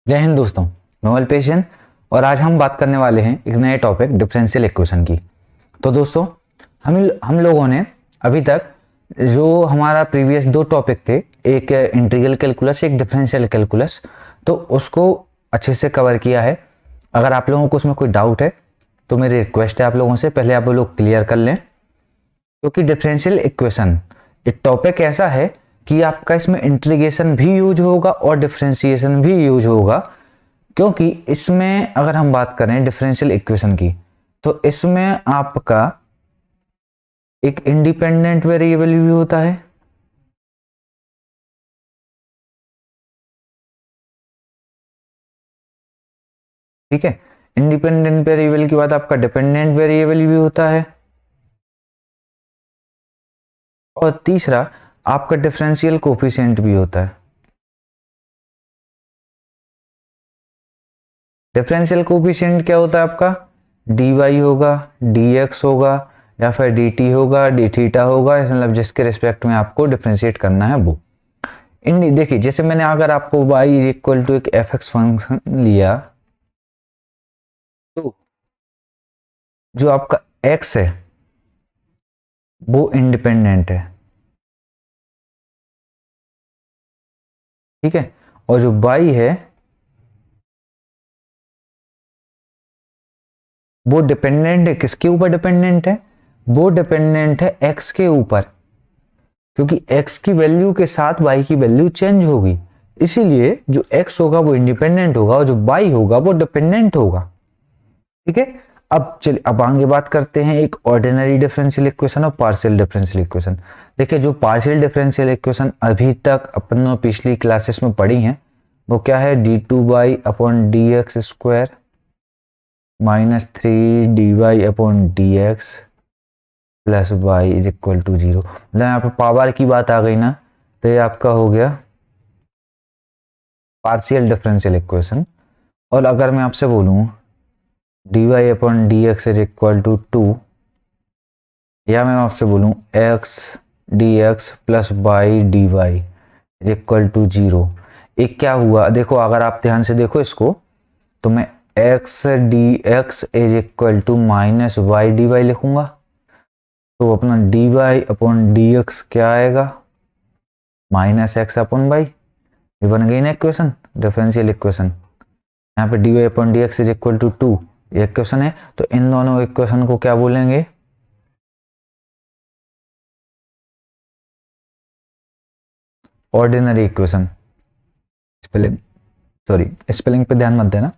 जय हिंद दोस्तों, मैं अल्पेशन और आज हम बात करने वाले हैं एक नए टॉपिक डिफरेंशियल इक्वेशन की। तो दोस्तों, हम लोगों ने अभी तक जो हमारा प्रीवियस दो टॉपिक थे, एक इंटीग्रल कैलकुलस, एक डिफरेंशियल कैलकुलस, तो उसको अच्छे से कवर किया है। अगर आप लोगों को उसमें कोई डाउट है तो मेरी रिक्वेस्ट है आप लोगों से पहले आप लोग क्लियर कर लें, क्योंकि डिफरेंशियल इक्वेशन एक टॉपिक ऐसा है कि आपका इसमें इंटीग्रेशन भी यूज होगा और डिफरेंशिएशन भी यूज होगा। क्योंकि इसमें अगर हम बात करें डिफरेंशियल इक्वेशन की, तो इसमें आपका एक इंडिपेंडेंट वेरिएबल भी होता है, ठीक है। इंडिपेंडेंट वेरिएबल के बाद आपका डिपेंडेंट वेरिएबल भी होता है, और तीसरा आपका डिफरेंशियल कोफिशिएंट भी होता है। डिफरेंशियल कोफिशिएंट क्या होता है आपका? डी वाई होगा, डी एक्स होगा, या फिर डी टी होगा, डी थीटा होगा, मतलब जिसके रिस्पेक्ट में आपको डिफरेंशिएट करना है वो। इन देखिए, जैसे मैंने अगर आपको y इज इक्वल टू एक एफ एक्स फंक्शन लिया, तो जो आपका x है वो इंडिपेंडेंट है, ठीक है। और जो y है वो डिपेंडेंट है। किसके ऊपर डिपेंडेंट है? वो डिपेंडेंट है x के ऊपर, क्योंकि x की वैल्यू के साथ y की वैल्यू चेंज होगी। इसीलिए जो x होगा वो इंडिपेंडेंट होगा और जो y होगा वो डिपेंडेंट होगा, ठीक है। अब चलिए, अब आगे बात करते हैं एक ऑर्डिनरी डिफरेंशियल इक्वेशन और पार्शियल डिफरेंशियल इक्वेशन। देखिए, जो पार्शियल डिफरेंशियल इक्वेशन अभी तक अपन पिछली क्लासेस में पढ़ी हैं वो क्या है? D two y upon d x square minus three d y upon d x plus y is equal to zero. मतलब यहाँ पे पावर की बात आ गई ना, तो ये आपका हो गया पार्शियल डिफरेंशियल इक्वेशन। और अगर मैं आपसे बोलूँ d y upon d x is equal to two, या मैं आपसे बोलूँ x d x plus y d y is equal to zero, एक क्या हुआ? देखो, अगर आप ध्यान से देखो इसको, तो मैं x d x is equal to minus y d y लिखूंगा, तो अपना d y upon d x क्या आएगा? Minus x upon y. ये बन गई ना इक्वेशन, डिफरेंशियल इक्वेशन। यहाँ पे d y upon d x is equal to two, ये इक्वेशन है। तो इन दोनों इक्वेशन को क्या बोलेंगे? Ordinary equation. Spelling, sorry, spelling पे ध्यान मत देना,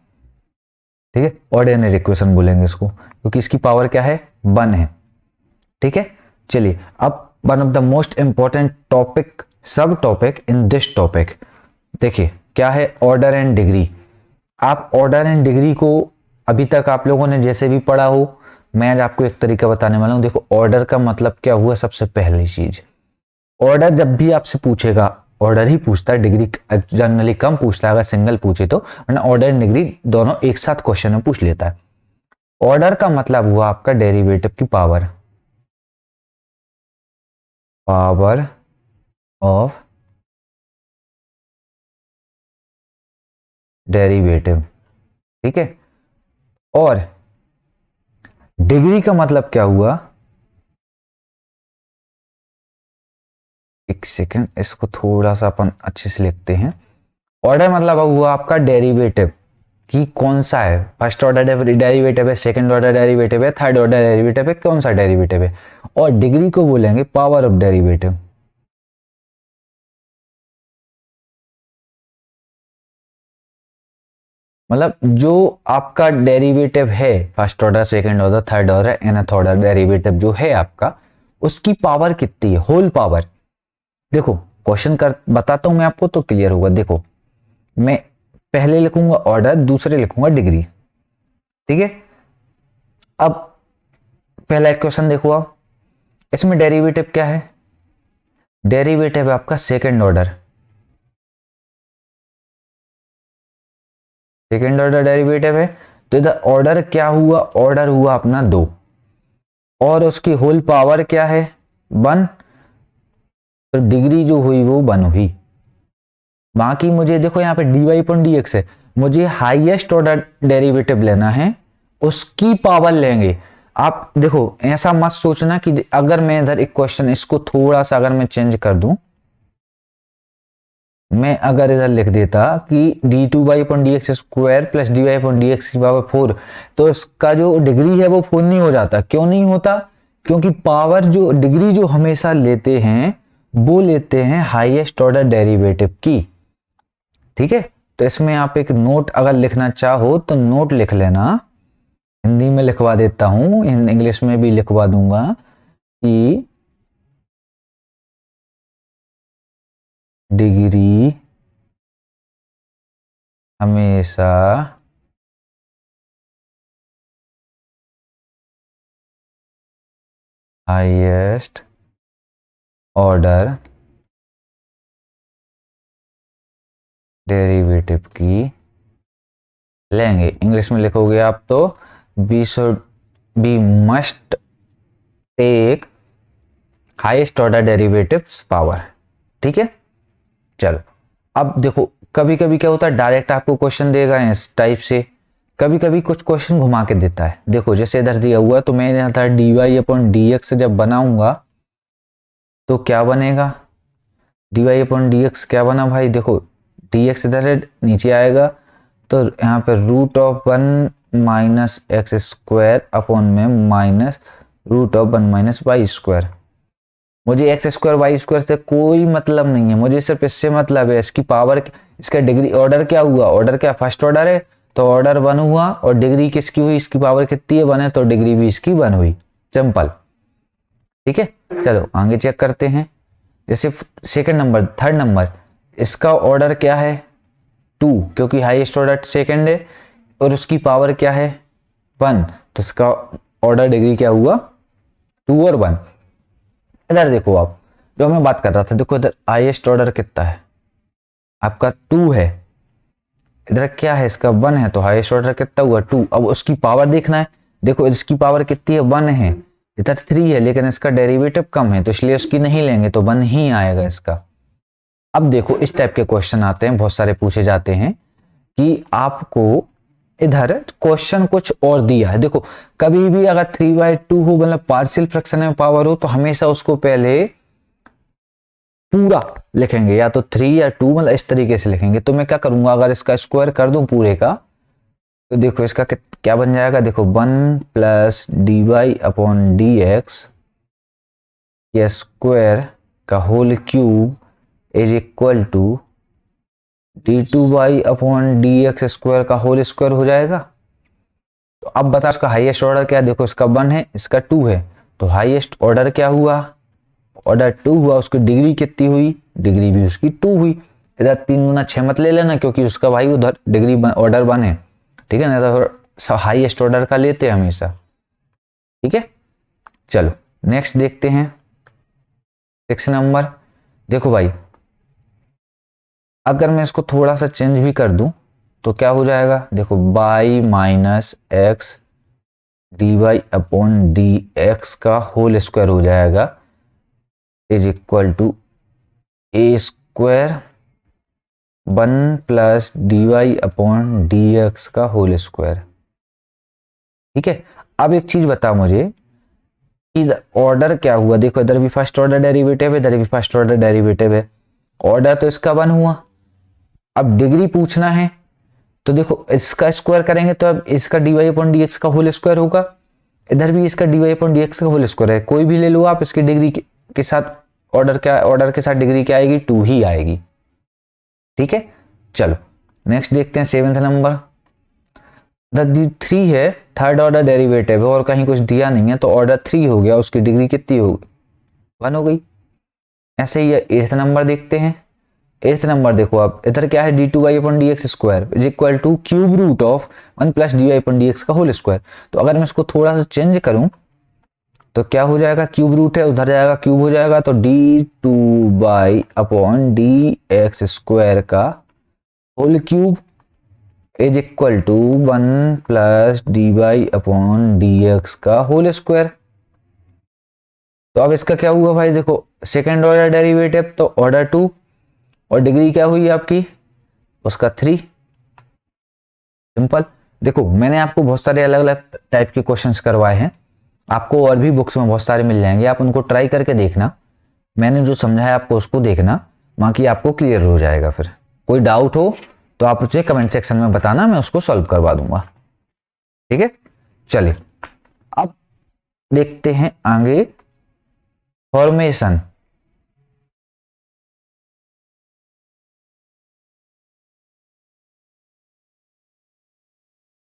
ठीक है। ऑर्डिनरी इक्वेशन बोलेंगे इसको, क्योंकि इसकी पावर क्या है? 1 है, ठीक है। चलिए, अब one of the most important topic, सब टॉपिक इन दिस टॉपिक, देखिए क्या है? Order and degree. आप ऑर्डर एंड डिग्री को अभी तक आप लोगों ने जैसे भी पढ़ा हो, मैं आज आपको एक तरीका बताने वाला हूं। देखो, ऑर्डर का मतलब क्या हुआ? सबसे पहली चीज, ऑर्डर जब भी आपसे पूछेगा, ऑर्डर ही पूछता है, डिग्री जनरली कम पूछता है अगर सिंगल पूछे तो, वरना ऑर्डर एंड डिग्री दोनों एक साथ क्वेश्चन में पूछ लेता है। ऑर्डर का मतलब हुआ आपका डेरिवेटिव की पावर, पावर ऑफ डेरिवेटिव, ठीक है। और डिग्री का मतलब क्या हुआ? एक सेकेंड, इसको थोड़ा सा अपन अच्छे से लिखते हैं। ऑर्डर मतलब हुआ आपका डेरिवेटिव कि कौन सा है, फर्स्ट ऑर्डर डेरिवेटिव है, सेकंड ऑर्डर डेरिवेटिव है, थर्ड ऑर्डर डेरिवेटिव है, कौन सा डेरिवेटिव है। और डिग्री को बोलेंगे पावर ऑफ डेरिवेटिव। मतलब जो आपका डेरिवेटिव है, first order, second order, third order, and third order derivative जो है आपका, उसकी पावर कितनी है, होल पावर। देखो, क्वेश्चन कर बताता हूं मैं आपको तो क्लियर होगा। देखो, मैं पहले लिखूंगा ऑर्डर, दूसरे लिखूंगा डिग्री, ठीक है। अब पहला इक्वेशन देखो आप, इसमें डेरिवेटिव क्या है? डेरिवेटिव है आपका second order, second order derivative है। तो इधर ऑर्डर क्या हुआ? ऑर्डर हुआ अपना 2, और उसकी होल पावर क्या है? 1। तो डिग्री जो हुई वो 1 हुई। बाकी मुझे देखो यहाँ पे d y upon d x है, मुझे हाईएस्ट ऑर्डर डेरिवेटिव लेना है, उसकी पावर लेंगे। आप देखो ऐसा मत सोचना कि अगर मैं इधर एक क्वेश्चन इसको थोड़ा सा अगर मैं चेंज कर दूं, मैं अगर इधर लिख देता कि d2/dx² प्लस dy/dx की पावर 4, तो इसका जो डिग्री है वो 4 नहीं हो जाता। क्यों नहीं होता? क्योंकि पावर जो डिग्री जो हमेशा लेते हैं वो लेते हैं हाईएस्ट ऑर्डर डेरिवेटिव की। ठीक है, तो इसमें आप एक नोट अगर लिखना चाहो तो नोट लिख लेना, हिंदी में लिखवा देता हूं, इंग्लिश में भी लिखवा दूंगा कि डिग्री हमेशा हाईएस्ट ऑर्डर डेरिवेटिव की लेंगे। इंग्लिश में लिखोगे आप तो we must take highest order derivatives power. ठीक है, चलो अब देखो कभी कभी क्या होता है, डायरेक्ट आपको क्वेश्चन देगा इस टाइप से, कभी कभी कुछ क्वेश्चन घुमा के देता है। देखो जैसे इधर दिया हुआ है, तो मैं इधर dy/dx जब बनाऊंगा तो क्या बनेगा, dy/dx क्या बना भाई, देखो dx इधर है नीचे आएगा, तो यहाँ पे √1 - x² अपॉन में -√1 - y²। मुझे x² y² से कोई मतलब नहीं है, मुझे सिर्फ इससे मतलब है इसकी पावर, इसका डिग्री ऑर्डर क्या हुआ, ऑर्डर क्या फर्स्ट ऑर्डर है तो ऑर्डर 1 हुआ, और डिग्री किसकी हुई, इसकी पावर कितनी है 1 है तो डिग्री भी इसकी 1 हुई, सिंपल। ठीक है, चलो आगे चेक करते हैं। जैसे सेकंड नंबर, थर्ड नंबर, इसका ऑर्डर क्या है 2, क्योंकि हाईएस्ट ऑर्डर सेकंड है और उसकी पावर क्या है 1, तो इसका ऑर्डर डिग्री क्या हुआ 2 और 1। इधर देखो आप, जो मैं बात कर रहा था, देखो इधर हाईएस्ट ऑर्डर कितना है आपका 2 है, इधर क्या है इसका 1 है, तो हाईएस्ट ऑर्डर कितना हुआ 2। अब उसकी पावर देखना है, देखो इसकी पावर कितनी है 1 है, इधर 3 है, लेकिन इसका डेरिवेटिव कम है तो इसलिए उसकी नहीं लेंगे, तो 1 ही आएगा इसका। अब देखो इस टाइप के क्वेश्चन आते हैं, बहुत सारे पूछे जाते हैं कि आपको इधर क्वेश्चन कुछ और दिया है। देखो कभी भी अगर 3/2 हो, मतलब पार्शियल फ्रैक्शन में पावर हो, तो हमेशा उसको पहले पूरा लिखेंगे, या तो 3 या 2, मतलब इस तरीके से लिखेंगे। तो मैं क्या करूंगा, अगर इसका स्क्वायर कर दूं पूरे का, तो देखो इसका क्या बन जाएगा, देखो 1 + dy/dx के स्क्वायर का whole cube is equal to d2/dx² का होल स्क्वायर हो जाएगा। तो अब बता इसका हाईएस्ट ऑर्डर क्या है, देखो इसका 1 है, इसका 2 है, तो हाईएस्ट ऑर्डर क्या हुआ, ऑर्डर 2 हुआ, उसकी डिग्री कितनी हुई, डिग्री भी उसकी 2 हुई। इधर 3 × 6 मत ले लेना, क्योंकि उसका भाई उधर डिग्री ऑर्डर 1 है, ठीक है ना, तो हाईएस्ट ऑर्डर का लेते हैं हमेशा। ठीक है, चलो नेक्स्ट देखते हैं 6 नंबर। देखो भाई अगर मैं इसको थोड़ा सा चेंज भी कर दूं तो क्या हो जाएगा, देखो y - x dy/dx का होल स्क्वायर हो जाएगा is equal to a² 1 + dy/dx का होल स्क्वायर। ठीक है, अब एक चीज बता मुझे कि ऑर्डर क्या हुआ, देखो इधर भी फर्स्ट ऑर्डर डेरिवेटिव है, इधर भी फर्स्ट ऑर्डर डेरिवेटिव है, ऑर्डर तो इसका 1 हुआ। अब डिग्री पूछना है, तो देखो इसका स्क्वायर करेंगे तो अब इसका dy/dx का होल स्क्वायर होगा, इधर भी इसका dy/dx का होल स्क्वायर है, कोई भी ले लो आप, इसकी डिग्री के साथ ऑर्डर के साथ डिग्री क्या आएगी 2 ही आएगी। ठीक है, चलो नेक्स्ट देखते हैं 7th नंबर। 3 है, थर्ड ऑर्डर डेरिवेटिव है और कहीं कुछ दिया नहीं है, तो ऑर्डर 3 हो गया, उसकी डिग्री कितनी होगी 1 हो गई। ऐसे ही 8th नंबर देखते हैं। 8th नंबर देखो आप, इधर क्या है d2/dx² is equal to cube root of 1 + dy/dx का होल स्क्वायर। तो अगर मैं इसको थोड़ा सा चेंज करूं तो क्या हो जाएगा, क्यूब रूट है उधर जाएगा क्यूब हो जाएगा, तो d2/dx² का whole cube is equal to 1 + dy/dx का होल स्क्वायर। तो अब इसका क्या हुआ भाई, देखो सेकेंड ऑर्डर डेरिवेटिव तो ऑर्डर 2, और डिग्री क्या हुई आपकी उसका 3, सिंपल। देखो मैंने आपको बहुत सारे अलग अलग टाइप के क्वेश्चंस करवाए हैं, आपको और भी बुक्स में बहुत सारे मिल जाएंगे, आप उनको ट्राई करके देखना, मैंने जो समझाया आपको उसको देखना, बाकी आपको क्लियर हो जाएगा। फिर कोई डाउट हो तो आप मुझे कमेंट सेक्शन में बताना, मैं उसको सॉल्व करवा दूंगा। ठीक है, चलिए अब देखते हैं आगे formation.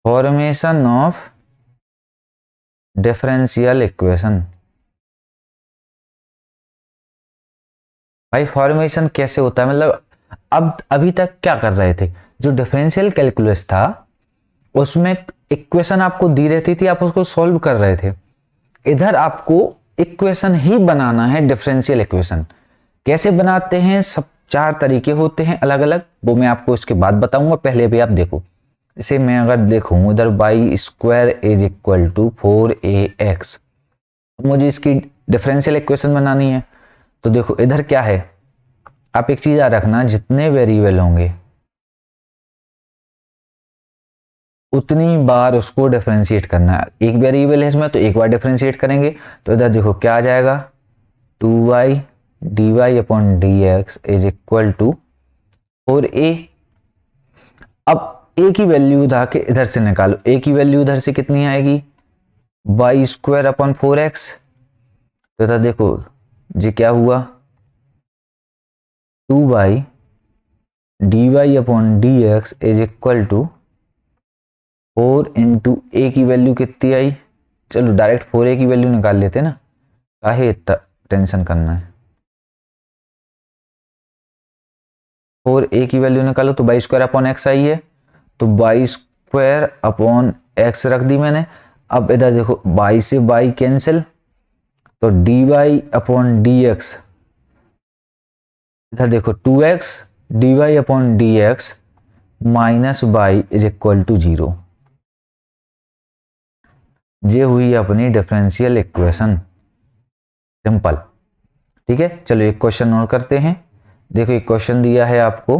Formation of differential equation. भाई फॉर्मेशन कैसे होता है, मतलब अब अभी तक क्या कर रहे थे, जो डिफरेंशियल कैलकुलस था उसमें इक्वेशन आपको दी रहती थी, आप उसको सॉल्व कर रहे थे। इधर आपको इक्वेशन ही बनाना है, डिफरेंशियल इक्वेशन। कैसे बनाते हैं, सब 4 तरीके होते हैं अलग अलग, वो मैं आपको इसके बाद बताऊंगा, पहले भी आप देखो। इसे मैं अगर देखूं इधर y square is equal to 4ax, मुझे इसकी डिफरेंशियल इक्वेशन बनानी है। तो देखो इधर क्या है, आप एक चीज याद रखना, जितने वेरिएबल होंगे उतनी बार उसको डिफरेंशिएट करना है। एक वेरिएबल है इसमें तो एक बार डिफरेंशिएट करेंगे, तो इधर देखो क्या आ जाएगा, 2y dy upon dx is equal to 4a। अब a की वैल्यू उठा के इधर से निकालो, a की वैल्यू इधर से कितनी आएगी, y स्क्वायर अपॉन 4x। तो इधर देखो ये क्या हुआ, 2y dy upon dx is equal to 4 into a की वैल्यू कितनी आई, चलो डायरेक्ट 4a की वैल्यू निकाल लेते ना, काहे इतना टेंशन करना है। 4a की वैल्यू निकालो तो y स्क्वायर अपॉन एक्स आई है, तो y स्क्वायर अपॉन एक्स रख दी मैंने। अब इधर देखो y से y कैंसिल, तो dy अपॉन dx, इधर देखो 2x dy upon dx minus y is equal to 0। ये हुई अपनी डिफरेंशियल इक्वेशन, सिंपल। ठीक है, चलो एक क्वेश्चन और करते हैं। देखो एक क्वेश्चन दिया है आपको,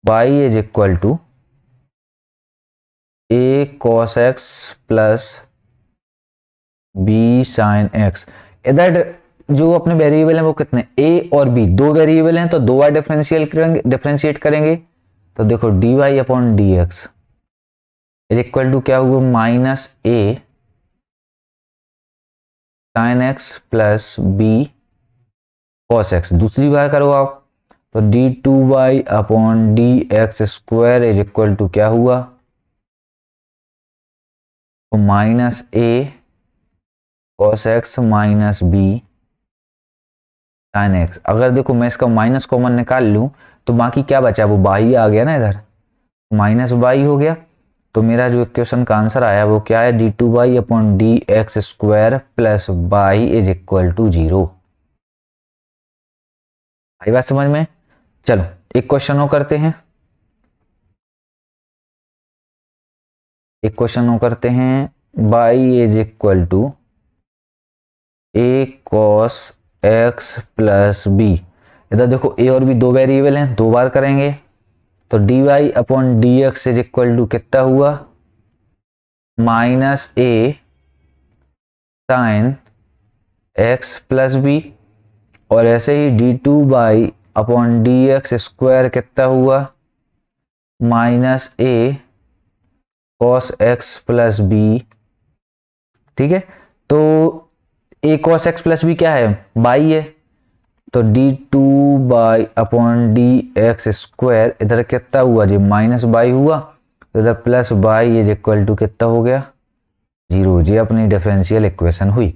y is equal to a cos x plus b sin x। इधर जो अपने वेरिएबल हैं वो कितने, a और b, 2 वेरिएबल हैं तो 2 बार डिफरेंशिएट करेंगे। तो देखो dy upon dx is equal to क्या होगा, minus a sin x plus b cos x। दूसरी बार करो आप, तो d2y upon dx square is equal to क्या हुआ, तो minus a cos x minus b sin x। अगर देखो मैं इसका माइनस कॉमन निकाल लूं तो बाकी क्या बचा, वो y आ गया ना, इधर माइनस y हो गया। तो मेरा जो इक्वेशन का आंसर आया वो क्या है, d2y upon dx square plus y is equal to 0। आई बात समझ में। चलो एक क्वेश्चन और करते हैं, y is equal to a cos x plus b। इधर देखो a और b 2 वेरिएबल हैं, 2 बार करेंगे, तो dy upon dx is equal to कितना हुआ, minus a sine x plus b। और ऐसे ही d2y अपॉन dx स्क्वायर कितना हुआ, minus a cos x plus b। ठीक है, तो a cos x plus b क्या है, y है, तो d2y अपॉन dx स्क्वायर इधर कितना हुआ जी, माइनस y हुआ, तो इधर plus y is equal to कितना हो गया, 0। जी अपनी डिफरेंशियल इक्वेशन हुई।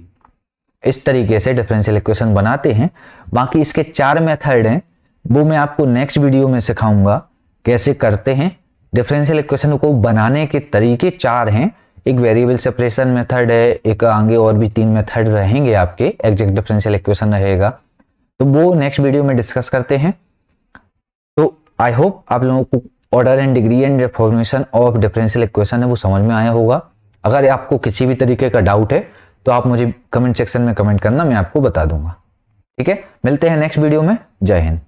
इस तरीके से डिफरेंशियल इक्वेशन बनाते हैं। बाकी इसके 4 मेथड हैं, वो मैं आपको नेक्स्ट वीडियो में सिखाऊंगा कैसे करते हैं। डिफरेंशियल इक्वेशन को बनाने के तरीके 4 हैं, एक वेरिएबल सेपरेशन मेथड है, एक आगे और भी 3 मेथड रहेंगे आपके, एग्जैक्ट डिफरेंशियल इक्वेशन रहेगा, तो वो नेक्स्ट वीडियो में डिस्कस करते हैं। तो आई होप आप लोगों को order and degree and formation of differential equation है वो समझ में आया होगा। अगर आपको किसी भी तरीके का डाउट है तो आप मुझे कमेंट सेक्शन में कमेंट करना, मैं आपको बता दूंगा। ठीक है, मिलते हैं नेक्स्ट वीडियो में। जय हिंद।